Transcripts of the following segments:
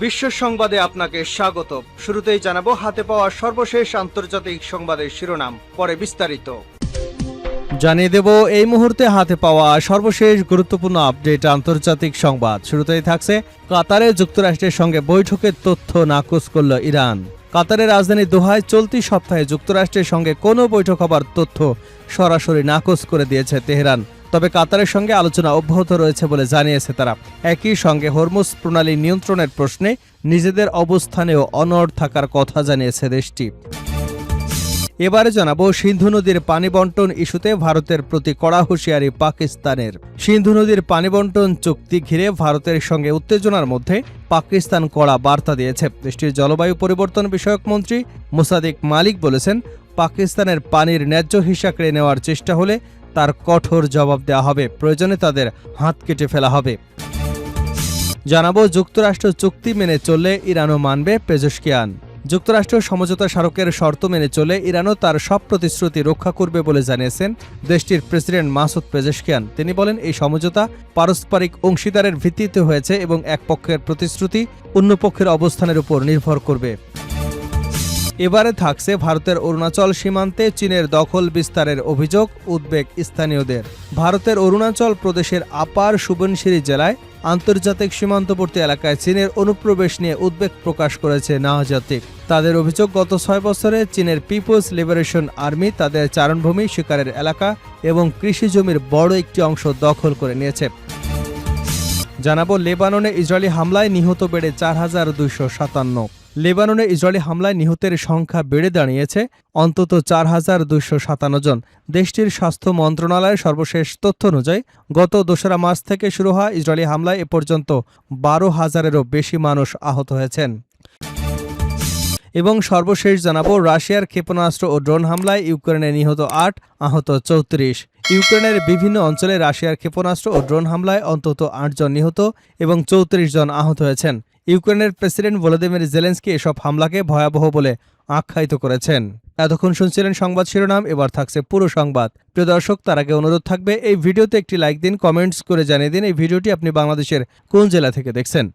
বিশ্ব সংবাদে আপনাকে স্বাগত। শুরুতেই জানাবো হাতে পাওয়া সর্বশেষ আন্তর্জাতিক সংবাদের শিরোনাম, পরে বিস্তারিত। জানিয়ে দেব এই মুহূর্তে হাতে পাওয়া সর্বশেষ গুরুত্বপূর্ণ আপডেট আন্তর্জাতিক সংবাদ। শুরুতেই থাকছে কাতারে যুক্তরাষ্ট্রের সঙ্গে বৈঠকের তথ্য নাকচ করল ইরান। কাতারের রাজধানী দোহায় চলতি সপ্তাহে যুক্তরাষ্ট্রের সঙ্গে কোনো বৈঠক হবার তথ্য সরাসরি নাকচ করে দিয়েছে তেহরান। তবে কাতারের সঙ্গে আলোচনা অব্যাহত রয়েছে বলে জানিয়েছে তারা। একই সঙ্গে হরমুজ প্রণালী নিয়ন্ত্রণের প্রশ্নে নিজেদের অবস্থানেও অনড় থাকার কথা জানিয়েছে দেশটি। এবারে জানাবো সিন্ধু নদীর পানি বন্টন ইস্যুতে ভারতের প্রতি কড়া হুঁশিয়ারি পাকিস্তানের। সিন্ধু নদীর পানি বন্টন চুক্তি ঘিরে ভারতের সঙ্গে উত্তেজনার মধ্যে পাকিস্তান কড়া বার্তা দিয়েছে। দেশটির জলবায়ু পরিবর্তন বিষয়ক মন্ত্রী মুসাদিক মালিক বলেছেন, পাকিস্তানের পানির ন্যায্য হিস্সা কেড়ে নেওয়ার চেষ্টা হলে তার কঠোর জবাব দেওয়া হবে, প্রয়োজনে তাদের হাত কেটে ফেলা হবে। জানাবো যুক্তরাষ্ট্র চুক্তি মেনে চললে ইরানও মানবে পেজেশকিয়ান। যুক্তরাষ্ট্র সমঝোতা স্মারকের শর্ত মেনে চলে ইরানও তার সব প্রতিশ্রুতি রক্ষা করবে বলে জানিয়েছেন দেশটির প্রেসিডেন্ট মাসুদ পেজেশকিয়ান। তিনি বলেন, এই সমঝোতা পারস্পরিক অংশীদারের ভিত্তিতে হয়েছে এবং এক পক্ষের প্রতিশ্রুতি অন্য পক্ষের অবস্থানের উপর নির্ভর করবে। এবারে থাকছে ভারতের অরুণাচল সীমান্তে চীনের দখল বিস্তারের অভিযোগ উদ্বেগ স্থানীয়দের। ভারতের অরুণাচল প্রদেশের আপার সুবনশিরি জেলায় আন্তর্জাতিক সীমান্তবর্তী এলাকায় চীনের অনুপ্রবেশ নিয়ে উদ্বেগ প্রকাশ করেছে নাহজাতিক। তাদের অভিযোগ, গত 6 বছরে চীনের পিপলস লিবারেশন আর্মি তাদের চারণভূমি, শিকারের এলাকা এবং কৃষি জমির বড় একটি অংশ দখল করে নিয়েছে। জানাবো লেবাননে ইসরায়েলি হামলায় নিহত বেড়ে 4257। লেবাননে ইসরায়েলি হামলায় নিহতের সংখ্যা বেড়ে দাঁড়িয়েছে অন্তত 4257 জন। দেশটির স্বাস্থ্য মন্ত্রণালয়ের সর্বশেষ তথ্য অনুযায়ী গত 2 মার্চ থেকে শুরু হওয়া ইসরায়েলি হামলায় এ পর্যন্ত 12,000-এরও বেশি মানুষ আহত হয়েছেন। এবং সর্বশেষ জানাবো রাশিয়ার ক্ষেপণাস্ত্র ও ড্রোন হামলায় ইউক্রেনে নিহত 8, আহত 34। ইউক্রেনের বিভিন্ন অঞ্চলে রাশিয়ার ক্ষেপণাস্ত্র ও ড্রোন হামলায় অন্তত 8 জন নিহত এবং 34 জন আহত হয়েছেন। ইউক্রেনের প্রেসিডেন্ট ভলোদিমির জেলেনস্কি এসব হামলাকে ভয়াবহ বলে আখ্যায়িত করেছেন। এতক্ষণ শুনছিলেন সংবাদ শিরোনাম, এবার থাকছে পুরো সংবাদ। প্রিয় দর্শক, তার আগে অনুরোধ থাকবে এই ভিডিওতে একটি লাইক দিন, কমেন্টস করে জানিয়ে দিন এই ভিডিওটি আপনি বাংলাদেশের কোন জেলা থেকে দেখছেন।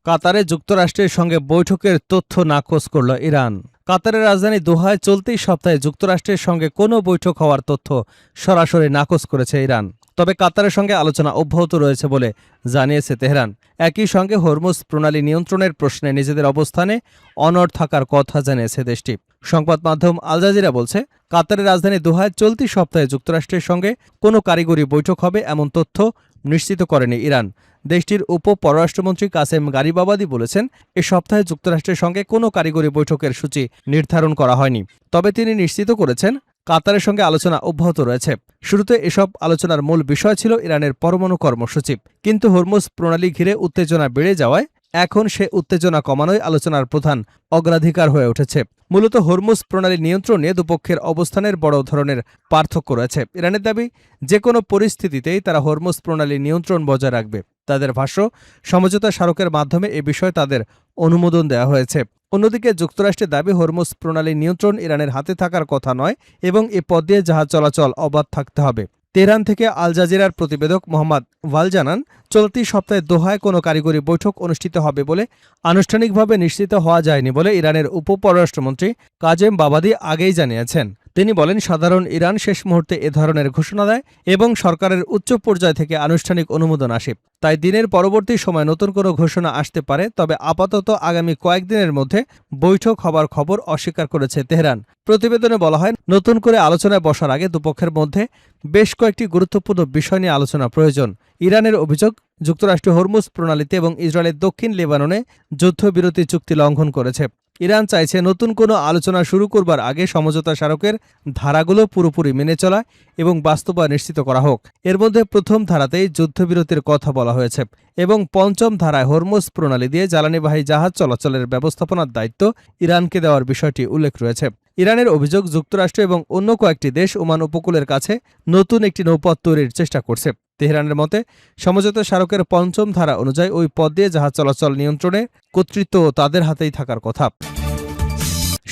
কাতারে যুক্তরাষ্ট্রের সঙ্গে বৈঠকের তথ্য নাকচ করল ইরান। কাতারের রাজধানী দোহায় চলতি সপ্তাহে যুক্তরাষ্ট্রের সঙ্গে কোনো বৈঠক হওয়ার তথ্য সরাসরি নাকচ করেছে ইরান। তবে কাতারের সঙ্গে আলোচনা অব্যাহত রয়েছে বলে জানিয়েছে তেহরান। একই সঙ্গে হরমুজ প্রণালী নিয়ন্ত্রণের প্রশ্নে নিজেদের অবস্থানে অনড় থাকার কথা জানিয়েছে দেশটি। সংবাদ মাধ্যম আল জাজিরা বলছে, কাতারের রাজধানী দোহায় চলতি সপ্তাহে যুক্তরাষ্ট্রের সঙ্গে কোনো কারিগরি বৈঠক হবে এমন তথ্য নিশ্চিত করেনি ইরান। দেশটির উপ পররাষ্ট্রমন্ত্রী কাসেম গারিবাবাদি বলেছেন, এ সপ্তাহে যুক্তরাষ্ট্রের সঙ্গে কোনো কারিগরি বৈঠকের সূচি নির্ধারণ করা হয়নি। তবে তিনি নিশ্চিত করেছেন, কাতারের সঙ্গে আলোচনা অব্যাহত রয়েছে। শুরুতে এসব আলোচনার মূল বিষয় ছিল ইরানের পরমাণু কর্মসূচি, কিন্তু হরমুজ প্রণালী ঘিরে উত্তেজনা বেড়ে যাওয়ায় এখন সে উত্তেজনা কমানোই আলোচনার প্রধান অগ্রাধিকার হয়ে উঠেছে। মূলত হরমুজ প্রণালী নিয়ন্ত্রণে দুপক্ষের অবস্থানের বড় ধরনের পার্থক্য রয়েছে। ইরানের দাবি, যে কোনো পরিস্থিতিতেই তারা হরমুজ প্রণালী নিয়ন্ত্রণ বজায় রাখবে। তাদের ভাষ্য, সমঝোতা স্মারকের মাধ্যমে এ বিষয়ে তাদের অনুমোদন দেওয়া হয়েছে। অন্যদিকে যুক্তরাষ্ট্রের দাবি, হরমুজ প্রণালী নিয়ন্ত্রণ ইরানের হাতে থাকার কথা নয় এবং এ পথ দিয়ে জাহাজ চলাচল অবাধ থাকতে হবে। তেহরান থেকে আল জাজিরার প্রতিবেদক মোহাম্মদ ওয়াল জানান, চলতি সপ্তাহে দোহায় কোনো কারিগরি বৈঠক অনুষ্ঠিত হবে বলে আনুষ্ঠানিকভাবে নিশ্চিত হওয়া যায়নি বলে ইরানের উপ পররাষ্ট্রমন্ত্রী কাজেম বাবাদি আগেই জানিয়েছেন। তিনি বলেন, সাধারণ ইরান শেষ মুহূর্তে এ ধরনের ঘোষণা দেয় এবং সরকারের উচ্চ পর্যায় থেকে আনুষ্ঠানিক অনুমোদন আসে। তাই দিনের পরবর্তী সময় নতুন কোনো ঘোষণা আসতে পারে। তবে আপাতত আগামী কয়েকদিনের মধ্যে বৈঠক হবার খবর অস্বীকার করেছে তেহরান। প্রতিবেদনে বলা হয়, নতুন করে আলোচনায় বসার আগে দুপক্ষের মধ্যে বেশ কয়েকটি গুরুত্বপূর্ণ বিষয় নিয়ে আলোচনা প্রয়োজন। ইরানের অভিযোগ, যুক্তরাষ্ট্র হরমুজ প্রণালীতে এবং ইসরায়েলের দক্ষিণ লেবাননে যুদ্ধবিরতি চুক্তি লঙ্ঘন করেছে। ইরান চাইছে নতুন কোনো আলোচনা শুরু করবার আগে সমঝোতা স্মারকের ধারাগুলো পুরোপুরি মেনে চলা এবং বাস্তবায়ন নিশ্চিত করা হোক। এর মধ্যে প্রথম ধারাতেই যুদ্ধবিরতির কথা বলা হয়েছে এবং পঞ্চম ধারায় হরমুজ প্রণালী দিয়ে জ্বালানিবাহী জাহাজ চলাচলের ব্যবস্থাপনার দায়িত্ব ইরানকে দেওয়ার বিষয়টি উল্লেখ রয়েছে। ইরানের অভিযোগ, যুক্তরাষ্ট্র এবং অন্য কয়েকটি দেশ ওমান উপকূলের কাছে নতুন একটি নৌপথ তৈরির চেষ্টা করছে। তেহরানের মতে, সমঝোতা স্মারকের পঞ্চম ধারা অনুযায়ী ওই পথ দিয়ে জাহাজ চলাচল নিয়ন্ত্রণের কর্তৃত্ব তাদের হাতেই থাকার কথা।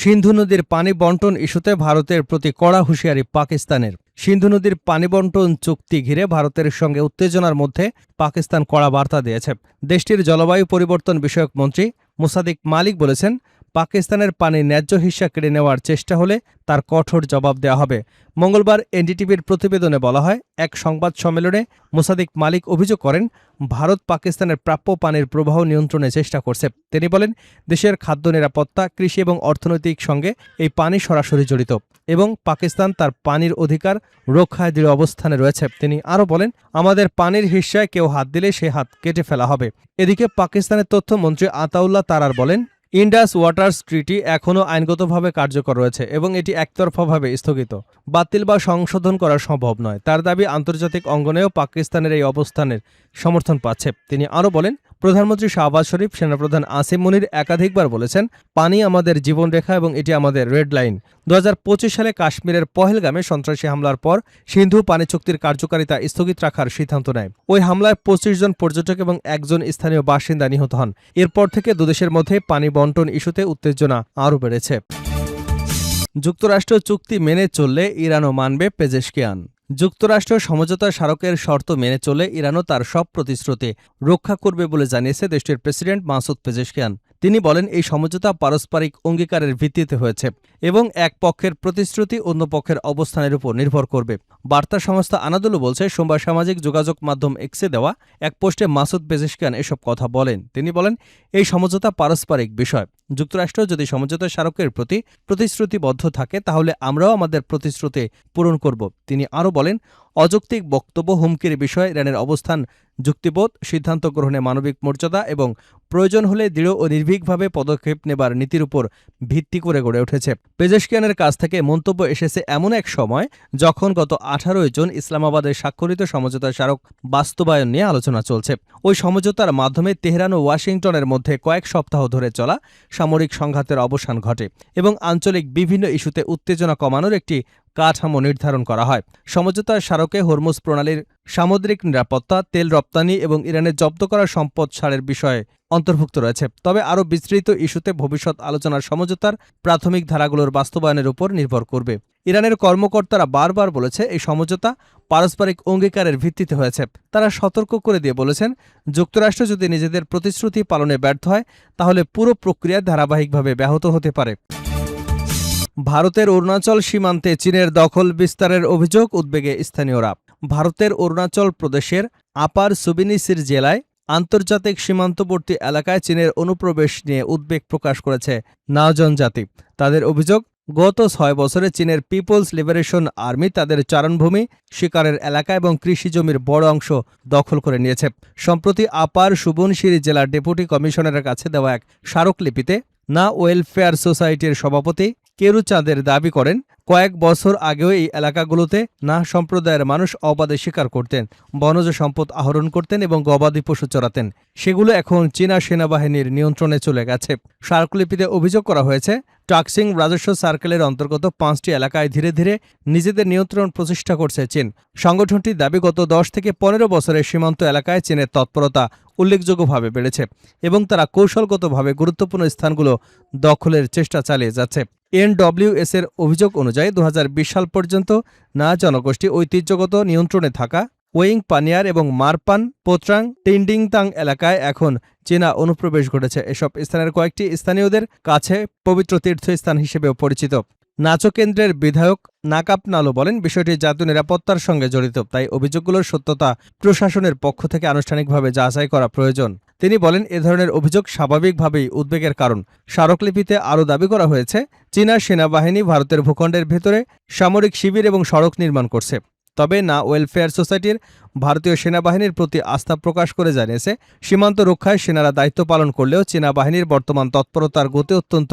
সিন্ধু নদীর পানি বন্টন ইস্যুতে ভারতের প্রতি কড়া হুঁশিয়ারি পাকিস্তানের। সিন্ধু নদীর পানি বণ্টন চুক্তি ঘিরে ভারতের সঙ্গে উত্তেজনার মধ্যে পাকিস্তান কড়া বার্তা দিয়েছে। দেশটির জলবায়ু পরিবর্তন বিষয়ক মন্ত্রী মুসাদিক মালিক বলেছেন, পাকিস্তানের পানির ন্যায্য হিস্সা কেড়ে নেওয়ার চেষ্টা হলে তার কঠোর জবাব দেওয়া হবে। মঙ্গলবার এনডিটিভির প্রতিবেদনে বলা হয়, এক সংবাদ সম্মেলনে মুসাদিক মালিক অভিযোগ করেন, ভারত পাকিস্তানের প্রাপ্য পানির প্রবাহ নিয়ন্ত্রণের চেষ্টা করছে। তিনি বলেন, দেশের খাদ্য নিরাপত্তা, কৃষি এবং অর্থনৈতিক সঙ্গে এই পানি সরাসরি জড়িত এবং পাকিস্তান তার পানির অধিকার রক্ষায় দৃঢ় অবস্থানে রয়েছে। তিনি আরও বলেন, আমাদের পানির হিস্সায় কেউ হাত দিলে সে হাত কেটে ফেলা হবে। এদিকে পাকিস্তানের তথ্যমন্ত্রী আতাউল্লাহ তারার বলেন, ইন্ডাস ওয়াটার্স ট্রিটি এখনও আইনগতভাবে কার্যকর রয়েছে এবং এটি একতরফাভাবে স্থগিত, বাতিল বা সংশোধন করা সম্ভব নয়। তার দাবি, আন্তর্জাতিক অঙ্গনেও পাকিস্তানের এই অবস্থানের সমর্থন পাচ্ছে। তিনি আরও বলেন, প্রধানমন্ত্রী শাহবাজ শরীফ, সেনাপ্রধান আসিম মুনির একাধিকবার বলেছেন, পানি আমাদের জীবনরেখা এবং এটি আমাদের রেড লাইন। 2025 সালে কাশ্মীরের পহেলগামে সন্ত্রাসী হামলার পর সিন্ধু পানি চুক্তির কার্যকারিতা স্থগিত রাখার সিদ্ধান্ত নেয়। ওই হামলায় 25 জন পর্যটক এবং একজন স্থানীয় বাসিন্দা নিহত হন। এরপর থেকে দুদেশের মধ্যে পানি বণ্টন ইস্যুতে উত্তেজনা আরও বেড়েছে। যুক্তরাষ্ট্র চুক্তি মেনে চললে ইরানও মানবে পেজেশকিয়ান। যুক্তরাষ্ট্র সমঝোতা স্মারকের শর্ত মেনে চলে ইরানও তার সব প্রতিশ্রুতি রক্ষা করবে বলে জানিয়েছে দেশটির প্রেসিডেন্ট মাসুদ পেজেশকিয়ান। তিনি বলেন, এই সমঝোতা পারস্পরিক অঙ্গীকারের ভিত্তিতে হয়েছে এবং এক পক্ষের প্রতিশ্রুতি অন্য পক্ষের অবস্থানের উপর নির্ভর করবে। বার্তা সংস্থা আনাদোলু বলছে, সোমবার সামাজিক যোগাযোগ মাধ্যম এক্সে দেওয়া এক পোস্টে মাসুদ পেজেশকিয়ান এসব কথা বলেন। তিনি বলেন, এই সমঝোতা পারস্পরিক বিষয়। যুক্তরাষ্ট্র যদি সমঝোতা স্মারকের প্রতি প্রতিশ্রুতিবদ্ধ থাকে তাহলে আমরাও আমাদের প্রতিশ্রুতি পূরণ করব। তিনি আরও বলেন, অযৌক্তিক বক্তব্য, হুমকির বিষয়ে ইরানের অবস্থান যুক্তিবোধ, সিদ্ধান্ত গ্রহণে মানবিক মর্যাদা এবং প্রয়োজন হলে দৃঢ় ও নির্ভীকভাবে পদক্ষেপ নেবার নীতির উপর ভিত্তি করে গড়ে উঠেছে। পেজেশকিয়ানের কাছ থেকে মন্তব্য এসেছে এমন এক সময় যখন গত 18 জুন ইসলামাবাদে স্বাক্ষরিত সমঝোতা স্মারক বাস্তবায়ন নিয়ে আলোচনা চলছে। ওই সমঝোতার মাধ্যমে তেহরান ও ওয়াশিংটনের মধ্যে কয়েক সপ্তাহ ধরে চলা সামরিক সংঘাতের অবসান ঘটে এবং আঞ্চলিক বিভিন্ন ইস্যুতে উত্তেজনা কমানোর একটি কাঠামো নির্ধারণ করা হয়। সমঝোতার স্মারকে হরমুজ প্রণালীর সামুদ্রিক নিরাপত্তা, তেল রপ্তানি এবং ইরানের জব্দ করা সম্পদ ছাড়ের বিষয়ে অন্তর্ভুক্ত রয়েছে। তবে আরও বিস্তৃত ইস্যুতে ভবিষ্যৎ আলোচনার সমঝোতার প্রাথমিক ধারাগুলোর বাস্তবায়নের উপর নির্ভর করবে। ইরানের কর্মকর্তারা বারবার বলেছে, এই সমঝোতা পারস্পরিক অঙ্গীকারের ভিত্তিতে হয়েছে। তারা সতর্ক করে দিয়ে বলেছেন, যুক্তরাষ্ট্র যদি নিজেদের প্রতিশ্রুতি পালনে ব্যর্থ হয় তাহলে পুরো প্রক্রিয়া ধারাবাহিকভাবে ব্যাহত হতে পারে। ভারতের অরুণাচল সীমান্তে চীনের দখল বিস্তারের অভিযোগ উদ্বেগে স্থানীয়রা। ভারতের অরুণাচল প্রদেশের আপার সুবিনিসির জেলায় আন্তর্জাতিক সীমান্তবর্তী এলাকায় চীনের অনুপ্রবেশ নিয়ে উদ্বেগ প্রকাশ করেছে নাও জনজাতি। তাদের অভিযোগ, গত 6 বছরে চীনের পিপলস লিবারেশন আর্মি তাদের চারণভূমি, শিকারের এলাকা এবং কৃষি জমির বড় অংশ দখল করে নিয়েছে। সম্প্রতি আপার সুবনশিরি জেলার ডেপুটি কমিশনারের কাছে দেওয়া এক স্মারকলিপিতে না ওয়েলফেয়ার সোসাইটির সভাপতি কেরুচাঁদের দাবি করেন, কয়েক বছর আগেও এই এলাকাগুলোতে না সম্প্রদায়ের মানুষ অবাধে শিকার করতেন, বনজ সম্পদ আহরণ করতেন এবং গবাদি পশু চড়াতেন। সেগুলো এখন চীনা সেনাবাহিনীর নিয়ন্ত্রণে চলে গেছে। স্মারকলিপিতে অভিযোগ করা হয়েছে, টাক্সিং রাজস্ব সার্কেলের অন্তর্গত 5টি এলাকায় ধীরে ধীরে নিজেদের নিয়ন্ত্রণ প্রতিষ্ঠা করছে চীন। সংগঠনটির দাবি, গত 10 থেকে 15 বছরে সীমান্ত এলাকায় চীনের তৎপরতা উল্লেখযোগ্যভাবে বেড়েছে এবং তারা কৌশলগতভাবে গুরুত্বপূর্ণ স্থানগুলো দখলের চেষ্টা চালিয়ে যাচ্ছে। NWS এর অভিযোগ অনুযায়ী 2020 সাল পর্যন্ত না জনগোষ্ঠী ঐতিহ্যগত নিয়ন্ত্রণে থাকা ওয়িং পানিয়ার এবং মারপান পোত্রাং টিন্ডিংতাং এলাকায় এখন চীনা অনুপ্রবেশ ঘটেছে। এসব স্থানের কয়েকটি স্থানীয়দের কাছে পবিত্র তীর্থস্থান হিসেবেও পরিচিত। নাচো কেন্দ্রের বিধায়ক নাকাপ নালো বলেন, বিষয়টি জাতীয় নিরাপত্তার সঙ্গে জড়িত, তাই অভিযোগগুলোর সত্যতা প্রশাসনের পক্ষ থেকে আনুষ্ঠানিকভাবে যাচাই করা প্রয়োজন। তিনি বলেন, এ ধরনের অভিযোগ স্বাভাবিকভাবেই উদ্বেগের কারণ। স্মারকলিপিতে আরও দাবি করা হয়েছে, চীনা সেনাবাহিনী ভারতের ভূখণ্ডের ভেতরে সামরিক শিবির এবং সড়ক নির্মাণ করছে। তবে না ওয়েলফেয়ার সোসাইটির ভারতীয় সেনাবাহিনীর প্রতি আস্থা প্রকাশ করে জানিয়েছে, সীমান্ত রক্ষায় সেনারা দায়িত্ব পালন করলেও চীনা বাহিনীর বর্তমান তৎপরতার গতি অত্যন্ত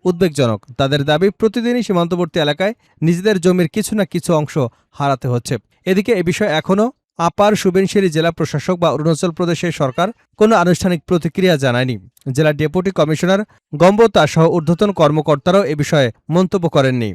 উদ্বেগজনক। তাদের দাবি, প্রতিদিনই সীমান্তবর্তী এলাকায় নিজেদের জমির কিছু না কিছু অংশ হারাতে হচ্ছে। এদিকে এ বিষয়ে এখনও আপার সুবেনশিরি জেলা প্রশাসক বা অরুণাচল প্রদেশের সরকার কোনো আনুষ্ঠানিক প্রতিক্রিয়া জানায়নি। জেলা ডেপুটি কমিশনার গম্বতা সহ ঊর্ধ্বতন কর্মকর্তারাও এ বিষয়ে মন্তব্য করেননি।